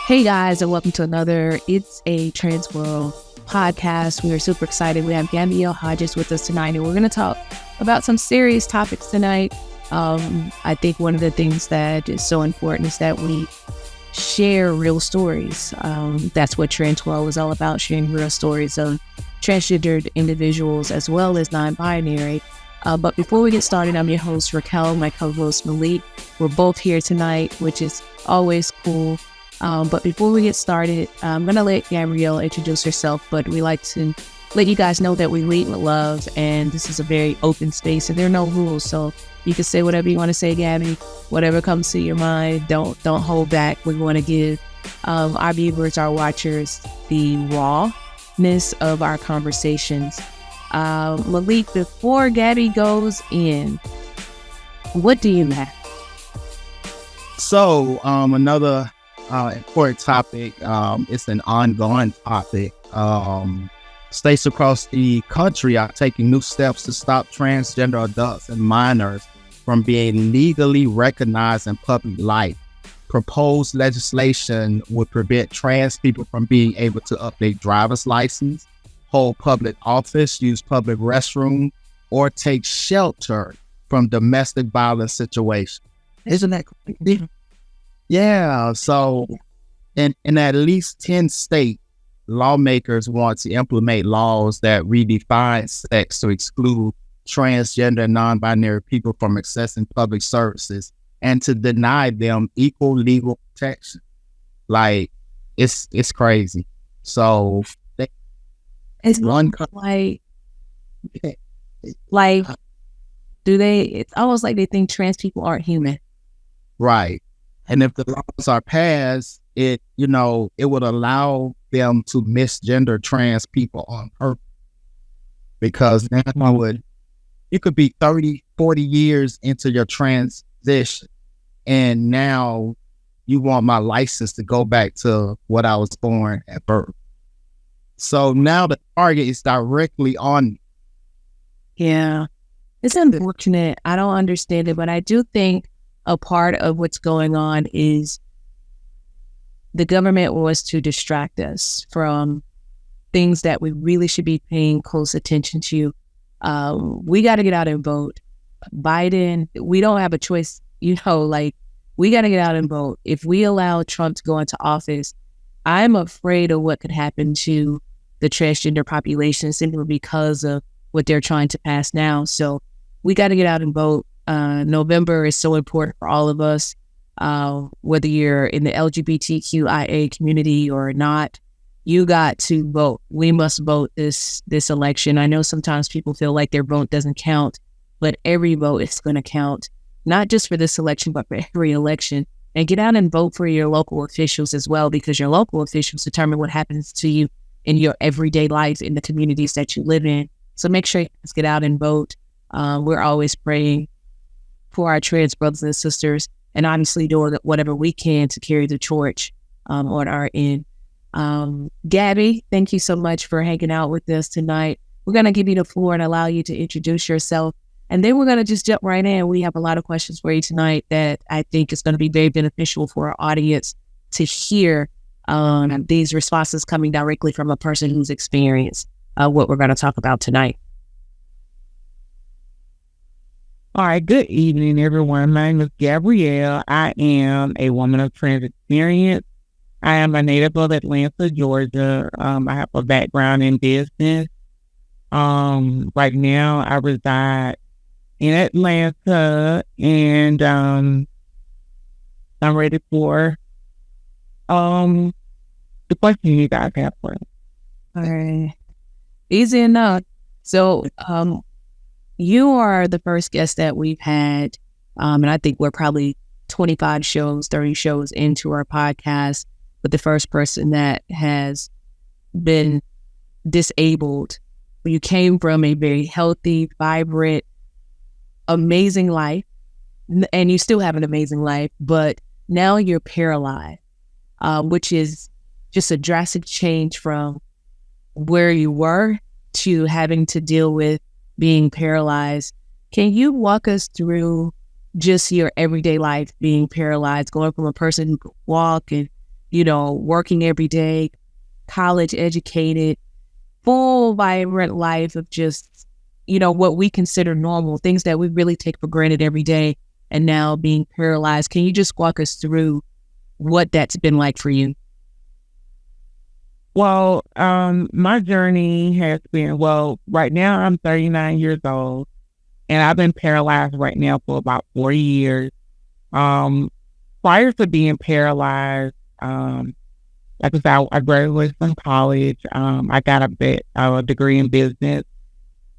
Hey guys, and welcome to another It's a Trans World podcast. We are super excited. We have Gabby Hodges with us tonight, and we're going to talk about some serious topics tonight. I think one of the things that is so important is that we share real stories. That's what Trans World is all about, sharing real stories of transgendered individuals as well as non-binary. But before we get started, I'm your host, Raquel, my co-host, Malik. We're both here tonight, which is always cool. But before we get started, I'm going to let Gabrielle introduce herself, but we like to let you guys know that we lead with love, and this is a very open space, and there are no rules, so you can say whatever you want to say, Gabby, whatever comes to your mind. Don't hold back. We want to give our viewers, our watchers, the rawness of our conversations. Malik, before Gabby goes in, what do you have? So, another important topic. It's an ongoing topic. States across the country are taking new steps to stop transgender adults and minors from being legally recognized in public life. Proposed legislation would prevent trans people from being able to update driver's license, hold public office, use public restroom, or take shelter from domestic violence situations. Isn't that crazy? Yeah, so in at least 10 states, lawmakers want to implement laws that redefine sex to exclude transgender and non-binary people from accessing public services and to deny them equal legal protection. Like, it's crazy. So It's it's almost like they think trans people aren't human. Right. And if the laws are passed, it would allow them to misgender trans people on purpose. Because now you could be 30, 40 years into your transition, and now you want my license to go back to what I was born at birth. So now the target is directly on me. Yeah. It's unfortunate. I don't understand it, but I do think a part of what's going on is the government wants to distract us from things that we really should be paying close attention to. We got to get out and vote. Biden, we don't have a choice, we got to get out and vote. If we allow Trump to go into office, I'm afraid of what could happen to the transgender population simply because of what they're trying to pass now. So we got to get out and vote. November is so important for all of us, whether you're in the LGBTQIA community or not. You got to vote. We must vote this election. I know sometimes people feel like their vote doesn't count, but every vote is going to count, not just for this election, but for every election. And get out and vote for your local officials as well, because your local officials determine what happens to you in your everyday life in the communities that you live in. So make sure you guys get out and vote. We're always praying for our trans brothers and sisters, and obviously doing whatever we can to carry the torch on our end. Gabby, thank you so much for hanging out with us tonight. We're going to give you the floor and allow you to introduce yourself, and then we're going to just jump right in. We have a lot of questions for you tonight that I think is going to be very beneficial for our audience to hear these responses coming directly from a person who's experienced what we're going to talk about tonight. All right, good evening, everyone. My name is Gabrielle. I am a woman of trans experience. I am a native of Atlanta, Georgia. I have a background in business. Right now, I reside in Atlanta, and I'm ready for the question you guys have for me. All right. Easy enough. So, you are the first guest that we've had, and I think we're probably 25 shows, 30 shows into our podcast, but the first person that has been disabled. You came from a very healthy, vibrant, amazing life, and you still have an amazing life, but now you're paralyzed, which is just a drastic change from where you were to having to deal with being paralyzed. Can you walk us through just your everyday life being paralyzed, going from a person who could walk and working every day, college educated, full vibrant life of just, what we consider normal, things that we really take for granted every day, and now being paralyzed. Can you just walk us through what that's been like for you? Well, my journey has been, right now I'm 39 years old, and I've been paralyzed right now for about 4 years. Prior to being paralyzed, like I said, I graduated from college. I got a degree in business.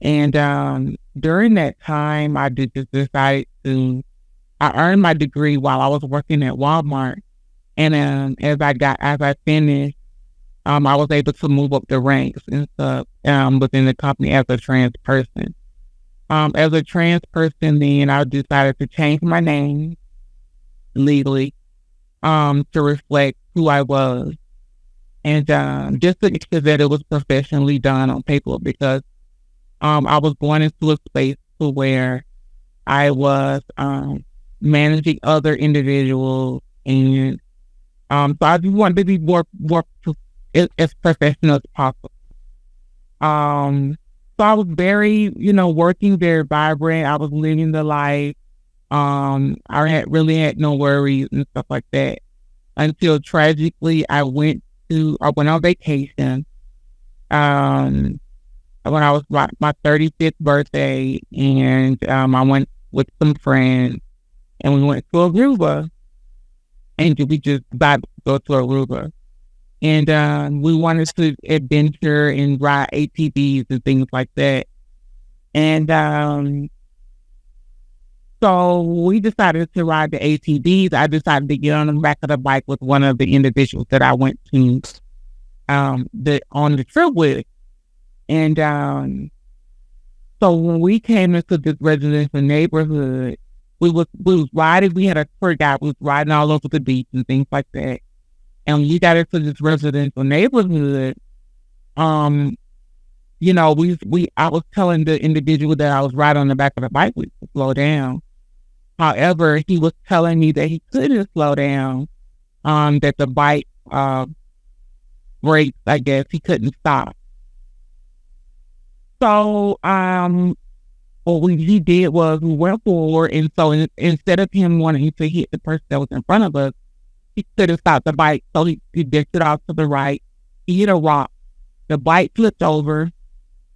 And during that time, I just decided I earned my degree while I was working at Walmart. And as I finished, I was able to move up the ranks and stuff within the company as a trans person. As a trans person, then I decided to change my name legally to reflect who I was. And just to make sure that it was professionally done on paper, because I was going into a space to where I was managing other individuals, and so I just wanted to be more as professional as possible. So I was very, working very vibrant. I was living the life. I really had no worries and stuff like that, until tragically I went on vacation when I was my 35th birthday, and I went with some friends, and we went to Aruba, and we just decided to go to Aruba. And we wanted to adventure and ride ATVs and things like that. And so we decided to ride the ATVs. I decided to get on the back of the bike with one of the individuals that I went to on the trip with. And so when we came into this residential neighborhood, we was riding. We had a tour guide. We was riding all over the beach and things like that. And when you got into this residential neighborhood, I was telling the individual that I was riding on the back of the bike with to slow down. However, he was telling me that he couldn't slow down, that the bike brakes, I guess, he couldn't stop. So, what he did was we went forward, and so instead of him wanting to hit the person that was in front of us, he could have stopped the bike, so he drifted off to the right. He hit a rock. The bike flipped over,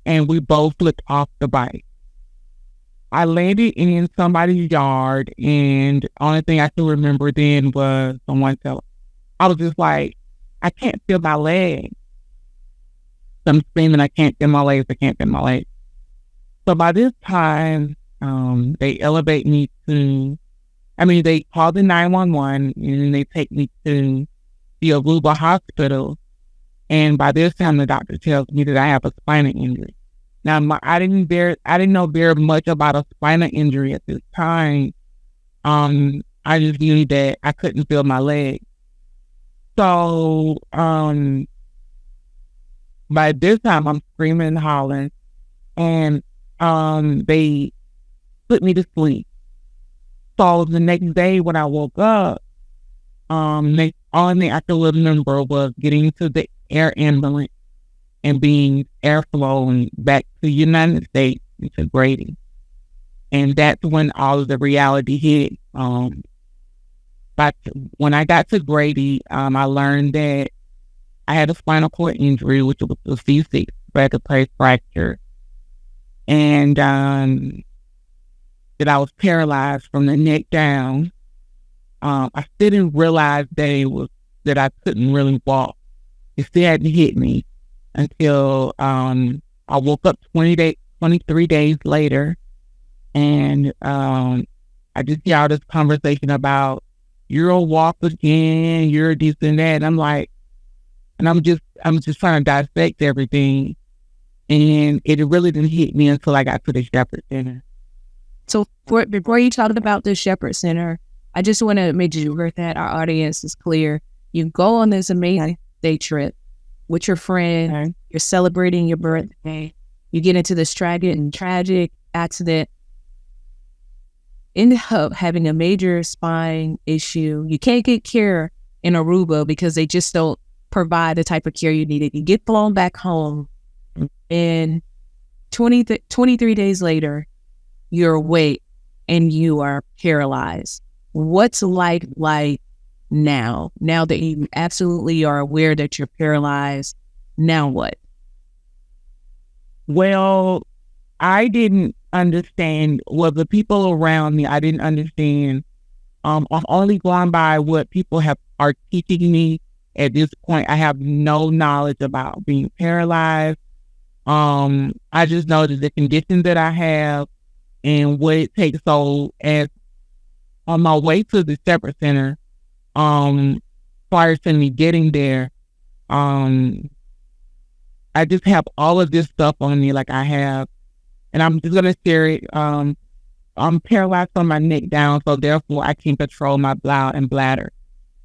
and we both flipped off the bike. I landed in somebody's yard, and the only thing I can remember then was someone telling. I was just like, I can't feel my legs. I'm screaming, I can't feel my legs, I can't feel my legs. So by this time, they elevate me they call the 911, and they take me to the Aruba hospital. And by this time, the doctor tells me that I have a spinal injury. Now, I didn't know very much about a spinal injury at this time. I just knew that I couldn't feel my leg. So, by this time, I'm screaming and hollering, and they put me to sleep. So the next day when I woke up, the only thing I could remember was getting to the air ambulance and being airflown back to the United States into Grady. And that's when all of the reality hit. But when I got to Grady, I learned that I had a spinal cord injury, which was a C6 vertebrae fracture, and that I was paralyzed from the neck down. I still didn't realize that I couldn't really walk. It still hadn't hit me until I woke up 23 days later, and I just hear all this conversation about you're a walk again, you're this and that. And I'm like, I'm just trying to dissect everything, and it really didn't hit me until I got to the Shepherd Center. So before you talked about the Shepherd Center, I just want to make sure that our audience is clear. You go on this amazing day trip with your friend. Okay. You're celebrating your birthday. You get into this tragic accident. End up having a major spine issue. You can't get care in Aruba because they just don't provide the type of care you needed. You get flown back home, and 23 days later, you're awake and you are paralyzed. What's life like now that you absolutely are aware that you're paralyzed? Now what? Well, I didn't understand. Well, the people around me, I didn't understand. I'm only going by what people are teaching me. At this point, I have no knowledge about being paralyzed. I just know that the condition that I have and what it takes. So, as on my way to the Shepherd Center, prior to me getting there, I just have all of this stuff on me, like I have, and I'm just gonna share it. I'm paralyzed from my neck down, so therefore I can't control my bowel and bladder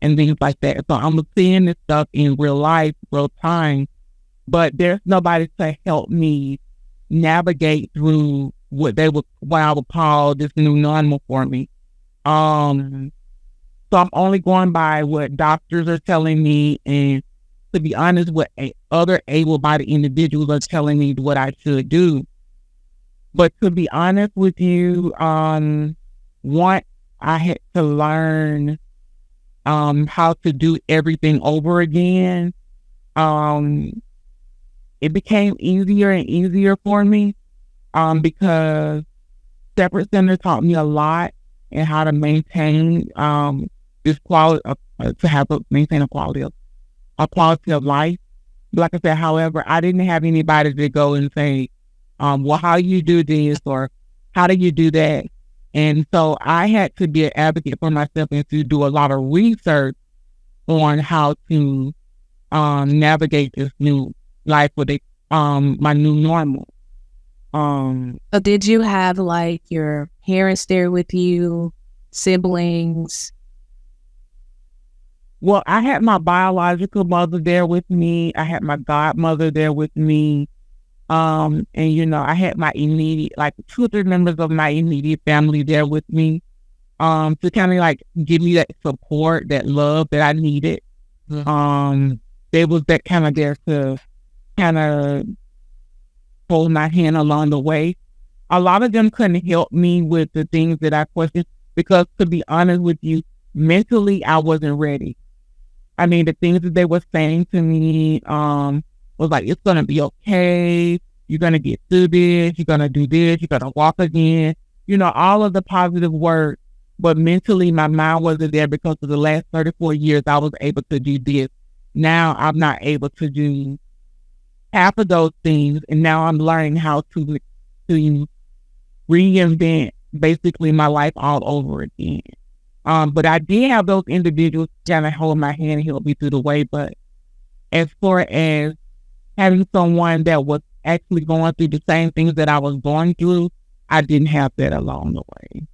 and things like that. So I'm seeing this stuff in real life, real time, but there's nobody to help me navigate through what I would call this new normal for me. So I'm only going by what doctors are telling me, and to be honest, what other able-bodied individuals are telling me what I should do. But to be honest with you, one, I had to learn how to do everything over again. It became easier and easier for me because Separate Center taught me a lot and how to maintain this quality maintain a quality of life. Like I said, however, I didn't have anybody to go and say, well, how you do this or how do you do that? And so I had to be an advocate for myself and to do a lot of research on how to navigate this new life with my new normal. So did you have like your parents there with you, siblings? Well, I had my biological mother there with me. I had my godmother there with me. And I had my immediate, like 2 or 3 members of my immediate family there with me, to kind of like give me that support, that love that I needed. Mm-hmm. They was that kind of there to kind of hold my hand along the way. A lot of them couldn't help me with the things that I questioned because, to be honest with you, mentally I wasn't ready. I mean, the things that they were saying to me was like, it's going to be okay. You're going to get through this. You're going to do this. You're going to walk again. All of the positive words. But mentally, my mind wasn't there because of the last 34 years, I was able to do this. Now I'm not able to do half of those things. And now I'm learning how to reinvent basically my life all over again. But I did have those individuals kind of hold my hand and help me through the way. But as far as having someone that was actually going through the same things that I was going through, I didn't have that along the way.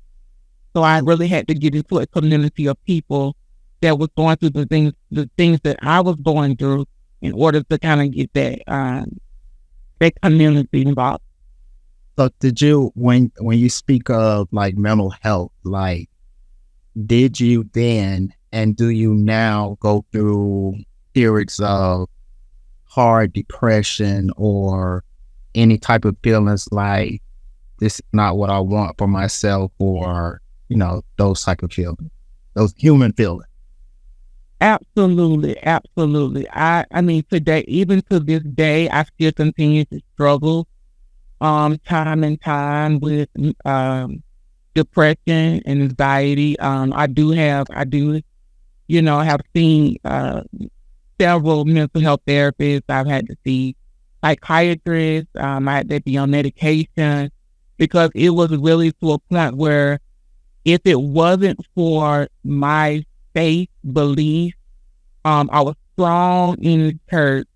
So I really had to get into a community of people that was going through the things that I was going through in order to kind of get that community involved. So did you, when you speak of like mental health, like, did you then and do you now go through periods of hard depression or any type of feelings like this is not what I want for myself, or those type of feelings, those human feelings? Absolutely. I mean, today, even to this day, I still continue to struggle time and time with depression and anxiety. I do have seen several mental health therapists. I've had to see psychiatrists. I had to be on medication because it was really to a point where if it wasn't for my faith, belief, I was strong in the church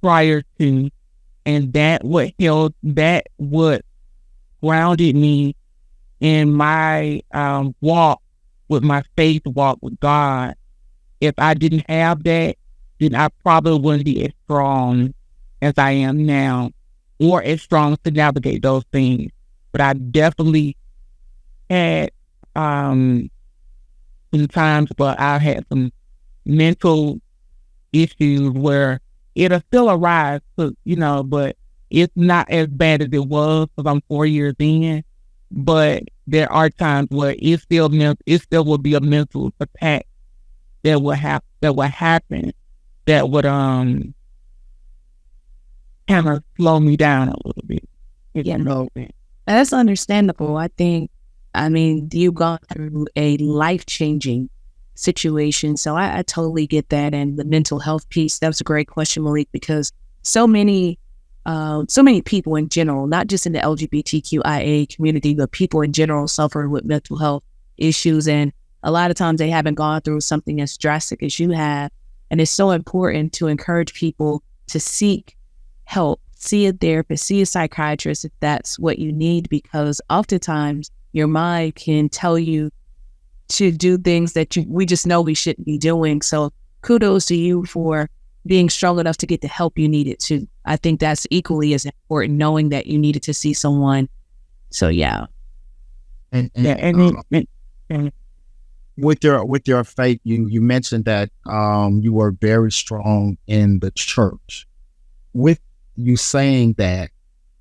prior to, and that what grounded me in my walk with my faith walk with God. If I didn't have that, then I probably wouldn't be as strong as I am now, or as strong to navigate those things. But I definitely had some times where I had some mental issues where it'll still arise, but it's not as bad as it was because I'm 4 years in. But there are times where it still will be a mental attack that will happen that would kind of slow me down a little bit. That's understandable. I mean, you've gone through a life-changing situation, so I totally get that. And the mental health piece, that was a great question, Malik, because so many people in general, not just in the LGBTQIA community, but people in general suffer with mental health issues. And a lot of times they haven't gone through something as drastic as you have. And it's so important to encourage people to seek help, see a therapist, see a psychiatrist if that's what you need, because oftentimes your mind can tell you to do things that we just know we shouldn't be doing. So kudos to you for being strong enough to get the help you needed to. I think that's equally as important, knowing that you needed to see someone. So yeah. And with your faith, you mentioned that you were very strong in the church. With you saying that,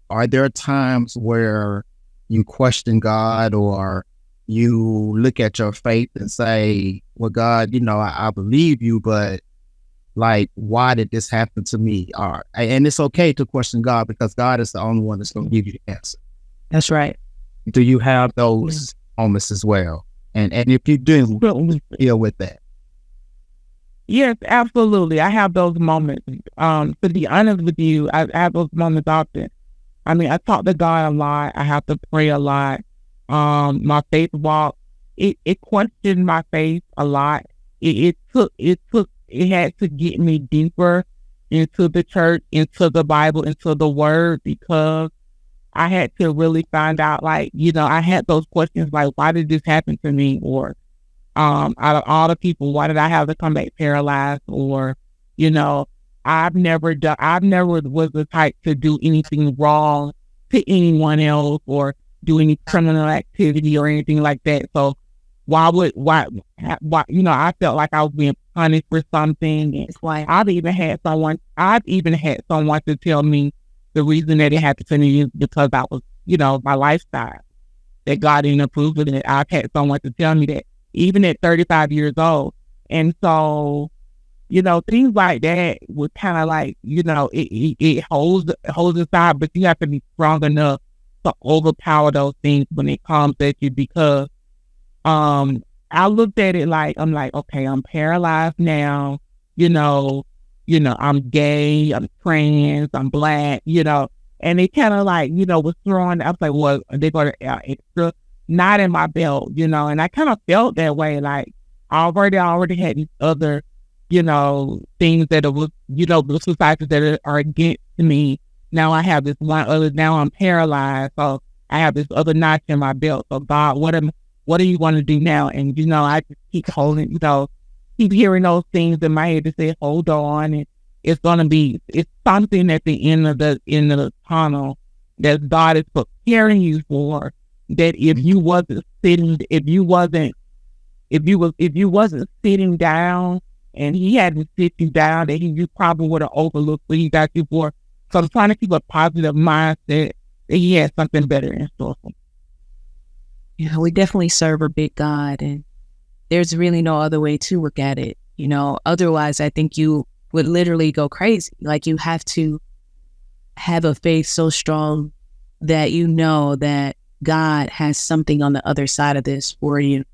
are there times where you question God, or you look at your faith and say, well, God, I believe you, but like, why did this happen to me? And it's okay to question God, because God is the only one that's going to give you the answer. That's right. Do you have those moments as well? And if you do, deal with that. Yes, absolutely. I have those moments. To be honest with you, I have those moments often. I mean, I talk to God a lot. I have to pray a lot. My faith walk, it questioned my faith a lot. It had to get me deeper into the church, into the Bible, into the Word, because I had to really find out, I had those questions like, why did this happen to me? Or out of all the people, why did I have to come back paralyzed? Or, I've never was the type to do anything wrong to anyone else or do any criminal activity or anything like that. So why, I felt like I was being punished for something. And I've even had someone to tell me the reason that it happened to me is because I was, my lifestyle, that God didn't approve of it. I've had someone to tell me that even at 35 years old. And so, things like that was kind of like, it holds aside, but you have to be strong enough to overpower those things when it comes at you, because I looked at it like, I'm like, okay, I'm paralyzed now, I'm gay, I'm trans, I'm Black, and it kind of like, was throwing, I was like, well, they're going to extra knot in my belt, and I kind of felt that way, like I already had these other, things that was, the societies that are against me. Now I have this one other, now I'm paralyzed, so I have this other notch in my belt. So God, what do you want to do now? And, I just keep holding, keep hearing those things in my head to say, hold on. And it's something at the end of the tunnel that God is preparing you for, that if you wasn't sitting down and he hadn't sit you down, that you probably would have overlooked what he got you for. So I'm trying to keep a positive mindset that he has something better in store for me. Yeah, we definitely serve a big God, and there's really no other way to look at it. Otherwise I think you would literally go crazy. Like, you have to have a faith so strong that that God has something on the other side of this for you.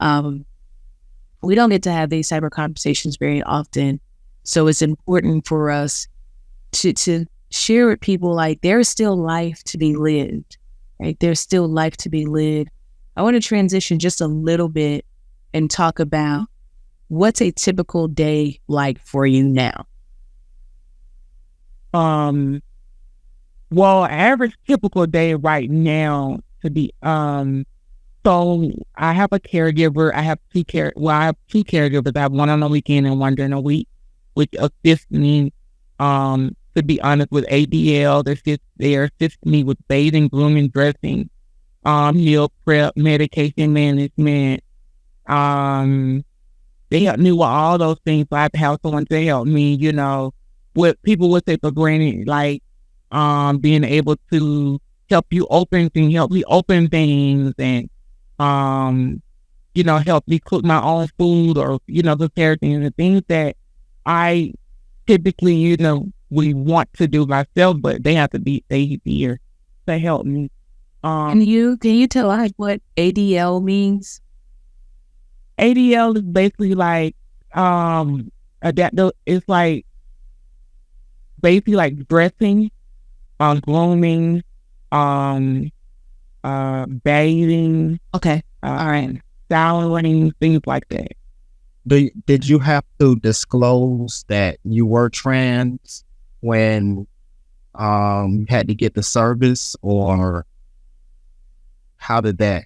We don't get to have these type of conversations very often. So it's important for us to share with people, like, there's still life to be lived, right? There's still life to be lived. I want to transition just a little bit and talk about what's a typical day like for you now. Well, average typical day right now to be, so I have a caregiver. I have two caregivers. I have one on the weekend and one during the week, which assists me, to be honest, with ADL. They assist me with bathing, grooming, dressing, meal prep, medication management. They they helped me with all those things. So I have to have someone to help me, you know, what people would take for granted, like being able to help me open things, and you know, help me cook my own food, or, you know, prepare things, and things that I typically, you know, we want to do myself, but they have to be here to help me. Can you tell us what ADL means? ADL is basically like it's like basically like dressing, grooming, bathing. Okay. All right. Showering, things like that. Did you have to disclose that you were trans when you had to get the service, or how did that?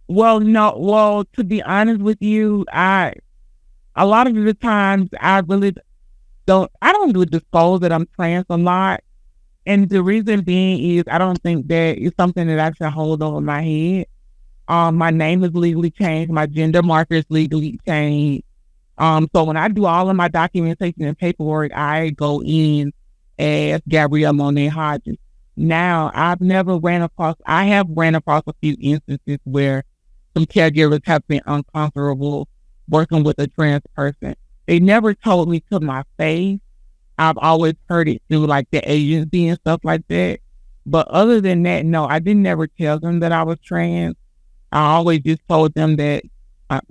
Well, no. Well, to be honest with you, a lot of the times I really don't disclose that I'm trans a lot. And the reason being is I don't think that it's something that I should hold over my head. My name is legally changed. My gender marker is legally changed. So when I do all of my documentation and paperwork, I go in as Gabrielle Monet Hodges. Now, I have ran across a few instances where some caregivers have been uncomfortable working with a trans person. They never told me to my face. I've always heard it through like the agency and stuff like that. But other than that, no, I didn't ever tell them that I was trans. I always just told them that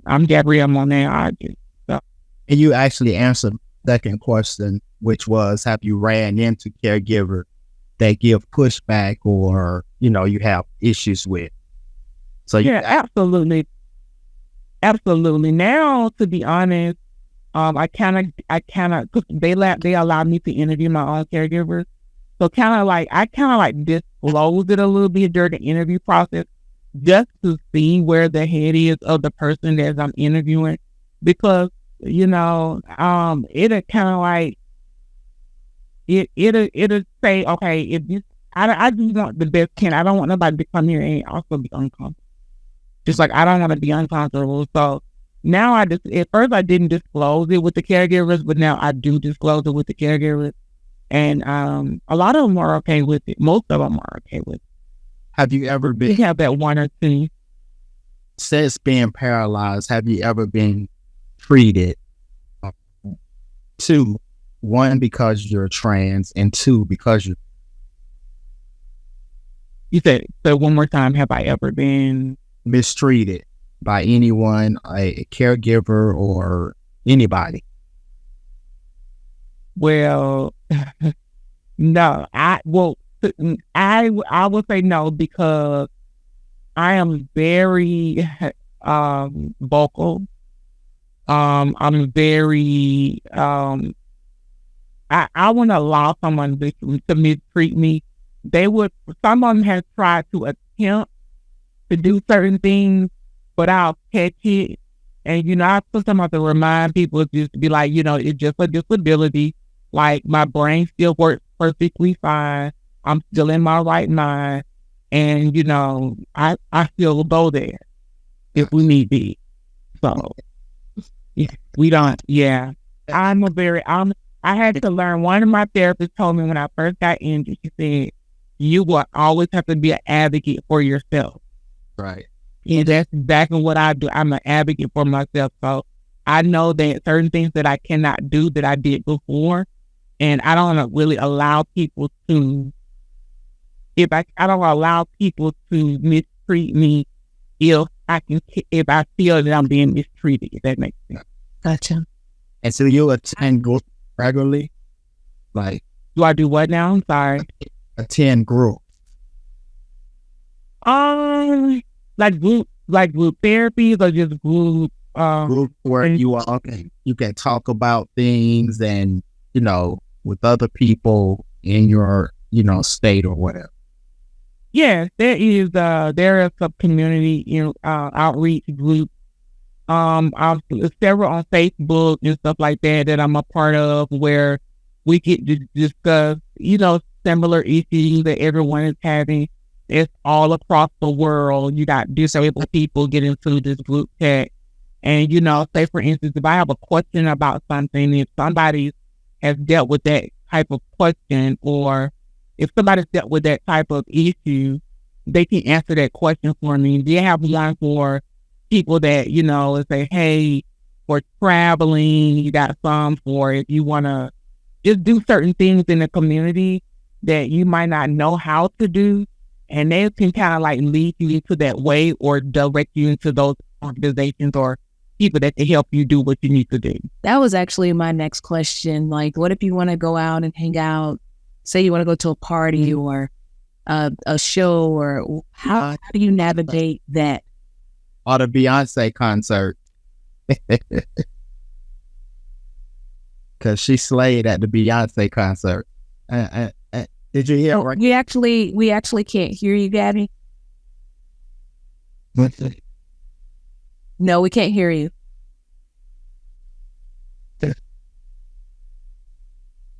I'm Gabrielle Monet Hodges. So. And you actually answered the second question, which was, have you ran into caregivers that give pushback, or, you know, you have issues with? So yeah, absolutely. Absolutely. Now, to be honest, I kind of, cause they allowed me to interview my own caregivers. So I disclose it a little bit during the interview process, just to see where the head is of the person that I'm interviewing, because, you know, it'll kind of like, it'll say, okay, if this, I just want the best can. I don't want nobody to come here and also be uncomfortable. Just like I don't want to be uncomfortable. So now at first I didn't disclose it with the caregivers, but now I do disclose it with the caregivers. And a lot of them are okay with it. Most of them are okay with it. Have you ever been? We have that one or two. Since being paralyzed, have you ever been treated? Two, one, because you're trans, and two, because you. You said, so one more time, have I ever been mistreated by anyone, a caregiver or anybody? Well, no, I would say no, because I am very vocal. I'm very I wouldn't allow someone to mistreat me. Someone has tried to attempt to do certain things, but I'll catch it. And, you know, I sometimes have to remind people just to be like, you know, it's just a disability. Like, my brain still works perfectly fine. I'm still in my right mind. And, you know, I still go there if we need be. So, yeah, we don't, yeah. I had to learn. One of my therapists told me when I first got injured, she said, you will always have to be an advocate for yourself. Right. And that's exactly what I do. I'm an advocate for myself. So I know that certain things that I cannot do that I did before, and I don't really allow people to, I don't allow people to mistreat me if I feel that I'm being mistreated, if that makes sense. Gotcha. And so you attend group regularly? Like, do I do what now? I'm sorry. Attend group. Like group therapies, or just group where you can talk about things, and, you know, with other people in your, you know, state or whatever. Yes, there is a community outreach group. Several on Facebook and stuff like that I'm a part of, where we get to discuss, you know, similar issues that everyone is having. It's all across the world. You got disabled people get into this group chat, And, say for instance, if I have a question about something, if somebody has dealt with that type of question, or if somebody's dealt with that type of issue, they can answer that question for me. They have one for people that, say, hey, for traveling, you got some for if you want to just do certain things in the community that you might not know how to do. And they can kind of like lead you into that way or direct you into those organizations or people that can help you do what you need to do. That was actually my next question. Like, what if you want to go out and hang out? Say you want to go to a party or a show, or how do you navigate that? Or the Beyonce concert. Because she slayed at the Beyonce concert. Did you hear? We actually can't hear you, Gabby. No, we can't hear you.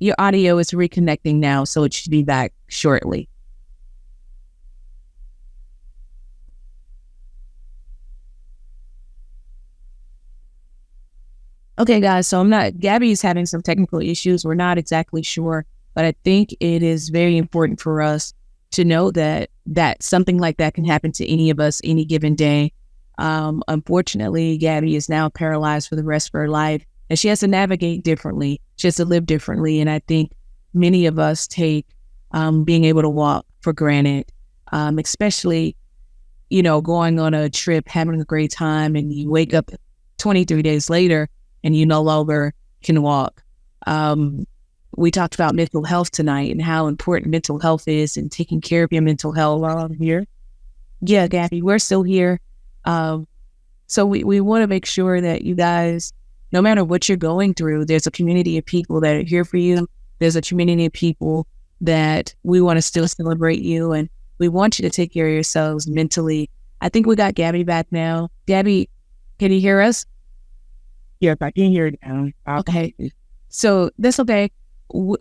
Your audio is reconnecting now, so it should be back shortly. Okay, guys, so Gabby is having some technical issues. We're not exactly sure, but I think it is very important for us to know that something like that can happen to any of us any given day. Unfortunately, Gabby is now paralyzed for the rest of her life, and she has to navigate differently. She has to live differently. And I think many of us take being able to walk for granted, especially, going on a trip, having a great time, and you wake up 23 days later and you no longer can walk. We talked about mental health tonight and how important mental health is and taking care of your mental health. While I'm here. Yeah, Gabby, we're still here. So we want to make sure that you guys, no matter what you're going through, there's a community of people that are here for you. There's a community of people that we want to still celebrate you, and we want you to take care of yourselves mentally. I think we got Gabby back now. Gabby, can you hear us? Yes, I can hear it now. Okay. So that's okay.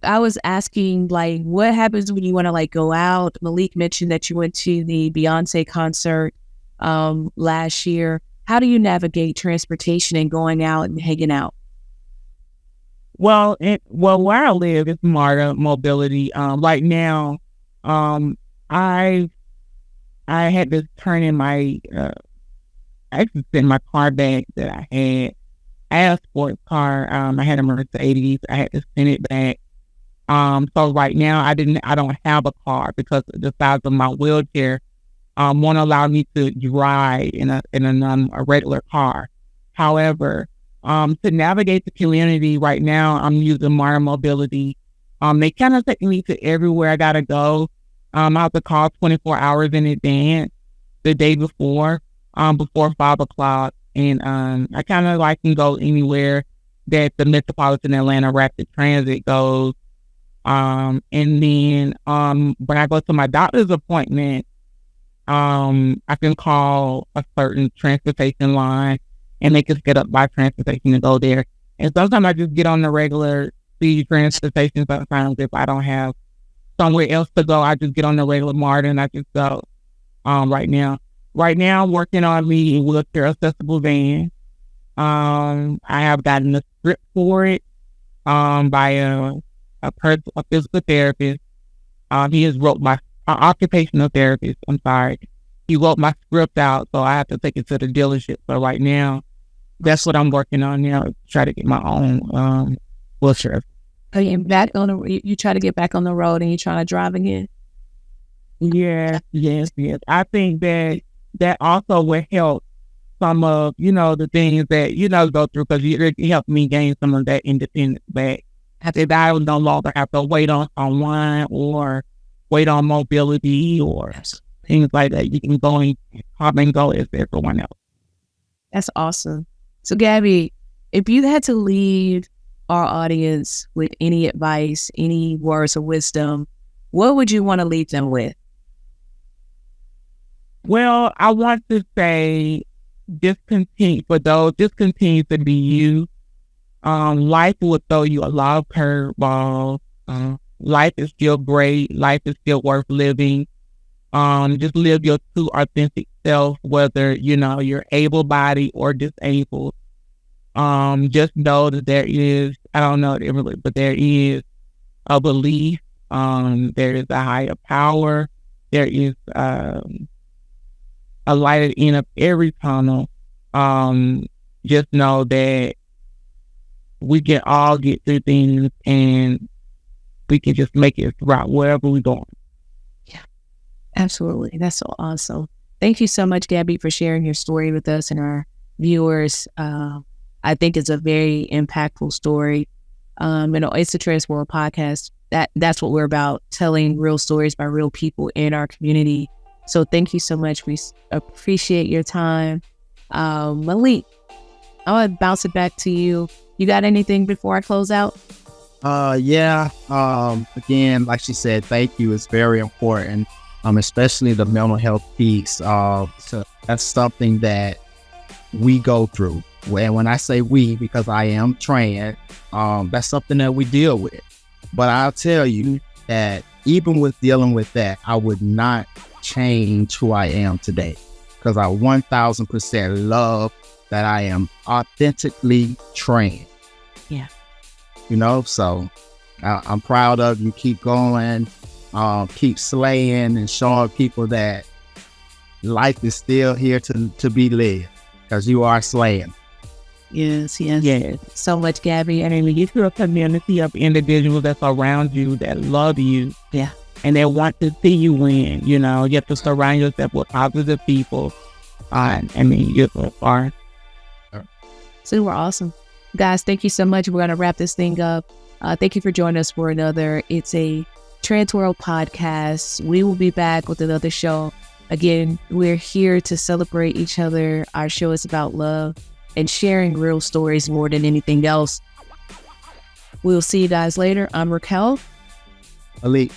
I was asking, like, what happens when you want to, like, go out? Malik mentioned that you went to the Beyonce concert last year. How do you navigate transportation and going out and hanging out? Well, where I live is MARTA mobility. Right now, I had to turn in my I had to send my car back that I had. I had a sports car. I had a Mercedes. I had to send it back. So right now I don't have a car because the size of my wheelchair won't allow me to drive in a regular car. However, to navigate the community right now, I'm using MARTA mobility. They kind of take me to everywhere I gotta go. I have to call 24 hours in advance the day before 5 o'clock. And I kind of can go anywhere that the Metropolitan Atlanta Rapid Transit goes. And then when I go to my doctor's appointment, I can call a certain transportation line and they can set up my transportation to go there. And sometimes I just get on the regular speed transportation. Sometimes if I don't have somewhere else to go, I just get on the regular MARTA and I just go. Right now, I'm working on me a wheelchair accessible van. I have gotten a script for it by a physical therapist. He has wrote my occupational therapist. I'm sorry. He wrote my script out, so I have to take it to the dealership. So right now, that's what I'm working on now. Try to get my own wheelchair. Oh, you try to get back on the road and you trying to drive again? Yeah, yes. I think that also will help some of, the things that, go through, because it helped me gain some of that independence back. If I would no longer have to wait on someone or wait on mobility or things like that. You can go and come and go as everyone else. That's awesome. So, Gabby, if you had to leave our audience with any advice, any words of wisdom, what would you want to leave them with? Well, I want to say, just continue to be you. Life will throw you a lot of curveballs. Life is still great. Life is still worth living. Just live your true authentic self, whether, you're able-bodied or disabled. Just know that there is, I don't know really, but there is a belief. There is a higher power. There is a light at the end of every tunnel. Just know that we can all get through things, and we can just make it throughout wherever we're going. Yeah, absolutely. That's so awesome. Thank you so much, Gabby, for sharing your story with us and our viewers. I think it's a very impactful story. It's a Transworld podcast. That's what we're about, telling real stories by real people in our community. So thank you so much. We appreciate your time. Malik, I want to bounce it back to you. You got anything before I close out? Yeah. Again, like she said, thank you. It's very important. Especially the mental health piece. So that's something that we go through. And when I say we, because I am trans, that's something that we deal with. But I'll tell you that even with dealing with that, I would not change who I am today, because I 1000% love that I am authentically trans. Yeah. So I'm proud of you. Keep going, keep slaying and showing people that life is still here to be lived, because you are slaying. Yes. So much, Gabby. And when you feel a community of individuals that's around you that love you, yeah, and they want to see you win, you have to surround yourself with positive people. You're so far. Super awesome. Guys, thank you so much. We're going to wrap this thing up. Thank you for joining us for another It's a Transworld podcast. We will be back with another show. Again, we're here to celebrate each other. Our show is about love and sharing real stories more than anything else. We'll see you guys later. I'm Raquel. Malik.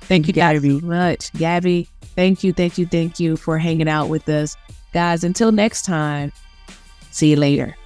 Thank you guys very much. Gabby, thank you for hanging out with us. Guys, until next time, see you later.